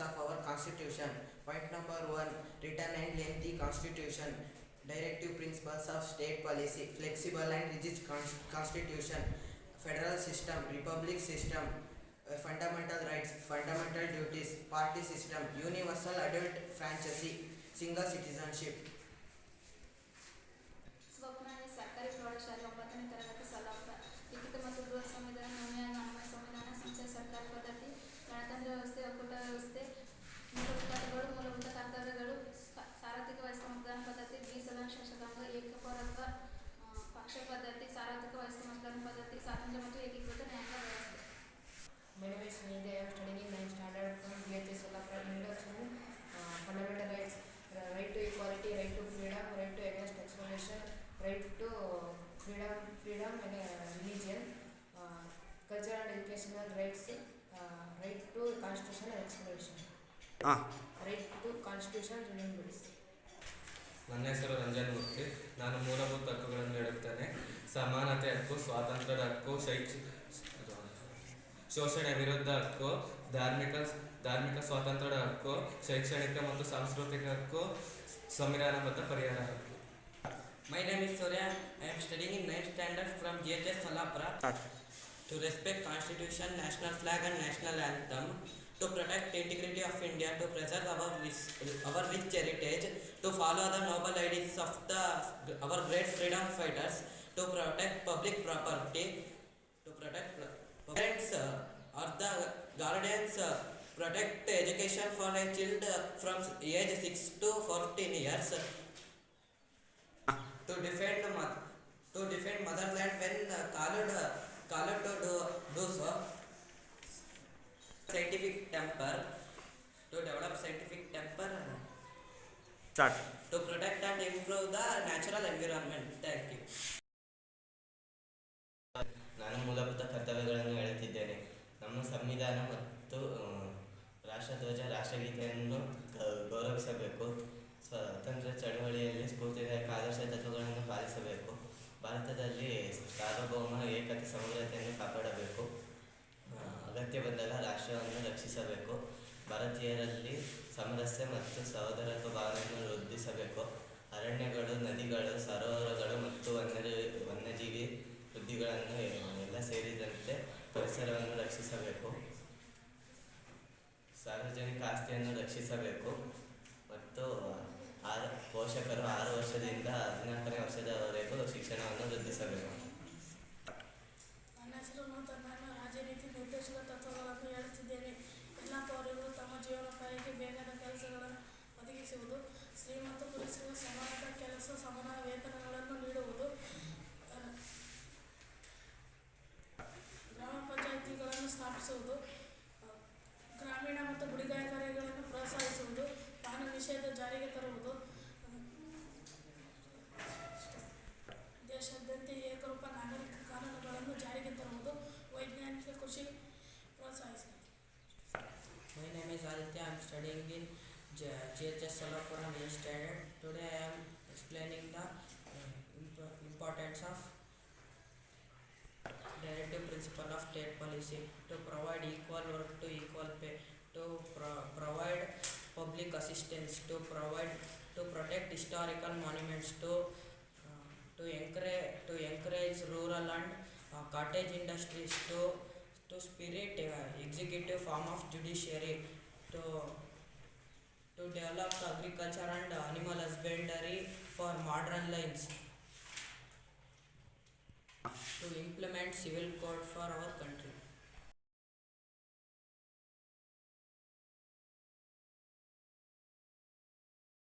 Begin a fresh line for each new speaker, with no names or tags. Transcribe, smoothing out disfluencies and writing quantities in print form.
of our Constitution. Point number 1, written and lengthy Constitution. Directive principles of state policy, flexible and rigid Constitution, federal system, republic system, fundamental rights, fundamental duties, party system, universal adult franchise, single citizenship.
ಸ್ವಪ್ನ ಸರ್ಕಾರಿ ಪ್ರೌಢಶಾಲೆ 9ನೇ ತರಗತಿ ಸಲಾಪುರ. ಲಿಖಿತ ಮತ್ತು ಗೃಹ ಸಂವಿಧಾನ, ನ್ಯಾಯ ಅನ್ವಯ ಸಂವಿಧಾನ, ಸಂಸತ್ ಸರ್ಕಾರ ಪದ್ಧತಿ, ಗಣತಂತ್ರ ವ್ಯವಸ್ಥೆ, ಒಕ್ಕೂಟ ವ್ಯವಸ್ಥೆ, ಮೂಲಭೂತ ಮೂಲಭೂತ ಕರ್ತವ್ಯಗಳು, ಸಾರ್ವತ್ರಿಕ ವಯಸ್ಕ ಮತದಾನ ಪದ್ಧತಿ, ಮೀಸಲ ಶಾಸಕಾಂಗ, ಏಕಪೌರತ್ವ ಪಕ್ಷ ಪದ್ಧತಿ, ಸಾರ್ವತ್ರಿಕ ವಯಸ್ಕ ಮತದಾನ ಪದ್ಧತಿ, ಸ್ವಾತಂತ್ರ್ಯ ಮತ್ತು ಏಕೀಕೃತ ನ್ಯಾಯಾಂಗ ವ್ಯವಸ್ಥೆ.
My name is Nidhi. I am studying in 9th standard from BHS Solapur. Introduction fundamental rights, right to equality, right to freedom, right to against exploitation, right to freedom and religion, cultural and educational rights, right to constitution and exploitation, right to constitution remembrance.
ನನ್ನ ಹೆಸರು ರಂಜನ್ ಮೂರ್ತಿ. ನಾನು ಮೂಲಭೂತ ಹಕ್ಕುಗಳನ್ನು ಹೇಳುತ್ತೇನೆ. ಸಮಾನತೆ ಹಕ್ಕು, ಸ್ವಾತಂತ್ರ್ಯದ ಹಕ್ಕು, ಶೋಷಣೆ ವಿರುದ್ಧ ಹಕ್ಕು, ಧಾರ್ಮಿಕ ಸ್ವಾತಂತ್ರ್ಯದ ಹಕ್ಕು, ಶೈಕ್ಷಣಿಕ ಮತ್ತು ಸಾಂಸ್ಕೃತಿಕ ಹಕ್ಕು, ಸಂವಿಧಾನಬದ್ಧ ಪರಿಹಾರ ಹಕ್ಕು.
My name is Surya. I am studying in 9th standard from GHS Salapura. To respect Constitution, national flag and national anthem, to protect integrity of India, to preserve our rich heritage, to follow the noble ideals of our great freedom fighters, to protect public property, to protect parents or the guardians, protect education for a child from age 6 to 14 years, to defend motherland when called to do so, scientific temper, to develop scientific temper, to protect and improve the natural environment. Thank you.
ನಾನು ಮೂಲಭೂತ ಕರ್ತವ್ಯಗಳನ್ನು ಹೇಳುತ್ತಿದ್ದೇನೆ. ನಮ್ಮ ಸಂವಿಧಾನ ಮತ್ತು ರಾಷ್ಟ್ರಧ್ವಜ, ರಾಷ್ಟ್ರಗೀತೆಯನ್ನು ಗೌರವಿಸಬೇಕು. ಸ್ವಾತಂತ್ರ್ಯ ಚಳವಳಿಯಲ್ಲಿ ಸ್ಫೂರ್ತಿದಾಯಕ ಆದರ್ಶ ತತ್ವಗಳನ್ನು ಪಾಲಿಸಬೇಕು. ಭಾರತದಲ್ಲಿ ಸಾರ್ವಭೌಮ ಏಕತೆ, ಸಮಗ್ರತೆಯನ್ನು ಕಾಪಾಡಬೇಕು. ಅಗತ್ಯ ಬಂದಾಗ ರಾಷ್ಟ್ರವನ್ನು ರಕ್ಷಿಸಬೇಕು. ಭಾರತೀಯರಲ್ಲಿ ಸಾಮರಸ್ಯ ಮತ್ತು ಸಹೋದರತ್ವ ಭಾವನೆಯನ್ನು ವೃದ್ಧಿಸಬೇಕು. ಅರಣ್ಯಗಳು, ನದಿಗಳು, ಸರೋವರಗಳು ಮತ್ತು ವನ್ಯಜೀವಿ ವೃದ್ಧಿಗಳನ್ನು ಎಲ್ಲ ಸೇರಿದಂತೆ ಪರಿಸರವನ್ನು ರಕ್ಷಿಸಬೇಕು. ಸಾರ್ವಜನಿಕ ಆಸ್ತಿಯನ್ನು ರಕ್ಷಿಸಬೇಕು ಮತ್ತು ಪೋಷಕರು 6 ವರ್ಷದಿಂದ 14ನೇ ವರ್ಷದವರೆಗೂ ಶಿಕ್ಷಣವನ್ನು ವೃದ್ಧಿಸಬೇಕು.
ನನ್ನ ಹೆಸರು ನೂತನ್. ನಾನು ರಾಜನೀತಿ ನಿರ್ದೇಶಕ ತತ್ವಗಳನ್ನು ಹೇಳುತ್ತಿದ್ದೇನೆ. ಎಲ್ಲ ಪೌರರು ತಮ್ಮ ಜೀವನೋಪಾಯಕ್ಕೆ ಬೇಕಾದ ಕೆಲಸಗಳನ್ನು ಒದಗಿಸುವುದು, ಸ್ತ್ರೀ ಮತ್ತು ಪುರುಷರಿಗೆ ಸಮಾನ ಕೆಲಸ, ಸಮಾನ ವೇತನಗಳನ್ನು ನೀಡುವುದು, ಗ್ರಾಮ ಪಂಚಾಯಿತಿಗಳನ್ನು ಸ್ಥಾಪಿಸುವುದು, ಗ್ರಾಮೀಣ ಮತ್ತು ಗುಡಿಗಾರಿಕೆಗಳನ್ನು ಪ್ರೋತ್ಸಾಹಿಸುವುದು, ಪಾನ ನಿಷೇಧ ಜಾರಿಗೆ ತರುವುದು, ದೇಶಾದ್ಯಂತ ಏಕರೂಪ ನಾಗರಿಕ ಕಾನೂನುಗಳನ್ನು ಜಾರಿಗೆ ತರುವುದು, ವೈಜ್ಞಾನಿಕ ಕೃಷಿ ಪ್ರೋತ್ಸಾಹಿಸುವುದು.
My name is Aditya. I am studying in GHS Solapur 9th standard. Today I am explaining the importance of directive principle of state policy, to provide equal work to equal pay, to provide public assistance, to protect historical monuments, to encourage rural and cottage industries, to spirit executive form of judiciary, to develop agriculture and animal husbandry for modern lines, to implement civil code for our country.